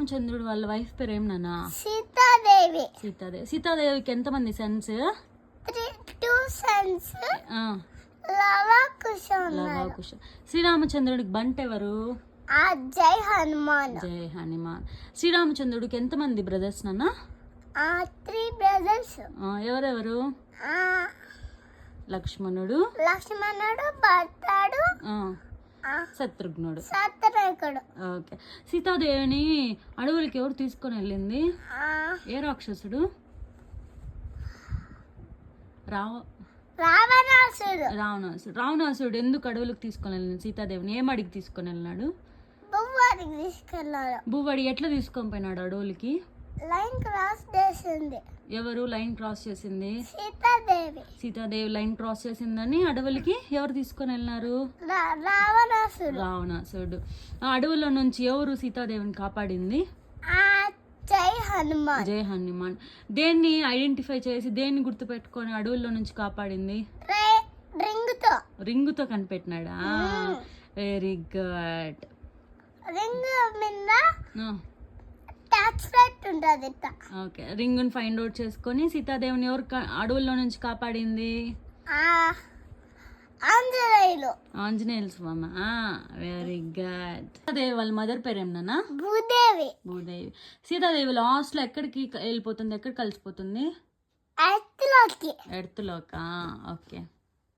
శ్రీరామచంద్రుడు వాళ్ళ వైఫ్ పేరు ఏం నాన్న? సీతాదేవి. సీతాదేవికి ఎంతమంది సన్స్? 2 sons. లవ కుశ. శ్రీరామచంద్రుడికి బంట్ ఎవరు? జై హనుమాన్. శ్రీరామచంద్రుడికి ఎంతమంది బ్రదర్స్ నాన్న? 3 brothers. ఎవరెవరు? లక్ష్మణుడు, భరతుడు, శత్రుఘ్నుడు. ఓకే. సీతాదేవిని అడవులకి ఎవరు తీసుకొని వెళ్ళింది? ఏ రాక్షసుడు? రావణాసుడు ఎందుకు అడవులకు తీసుకొని వెళ్ళింది సీతాదేవిని? ఏం అడిగి తీసుకొని వెళ్ళినాడు? భూవాడి ఎట్లా తీసుకొని పోయినాడు అడవులకి? లైన్ క్రాస్ చేసింది. ఎవరు లైన్ క్రాస్ చేసింది? సీతాదేవి లైన్ క్రాస్ చేసిందని అడవులకి ఎవరు తీసుకొని వెళ్ళినారు? రావణాసుడు. ఆ అడవుల్లో నుంచి ఎవరు సీతాదేవిని కాపాడింది? జై హనుమాన్. దేన్ని ఐడెంటిఫై చేసి దేన్ని గుర్తు పెట్టుకొని అడవుల్లో నుంచి కాపాడింది? రింగుతో కనిపెట్టినాడా? Very good. రింగ్ మీద ఓకే. రింగ్ ఫైండ్ అవుట్ చేసుకొని సీతాదేవిని ఎవరు అడవుల్లో నుంచి కాపాడింది? ఆంజనేయులు స్వామి. Very good. సీతాదేవి వాళ్ళ మదర్ పేరు ఏమన్నా? భూదేవి. సీతాదేవి లాస్ట్ లో ఎక్కడికి వెళ్ళిపోతుంది? ఎక్కడ కలిసిపోతుంది? ఎర్త్ లోకి. ఓకే.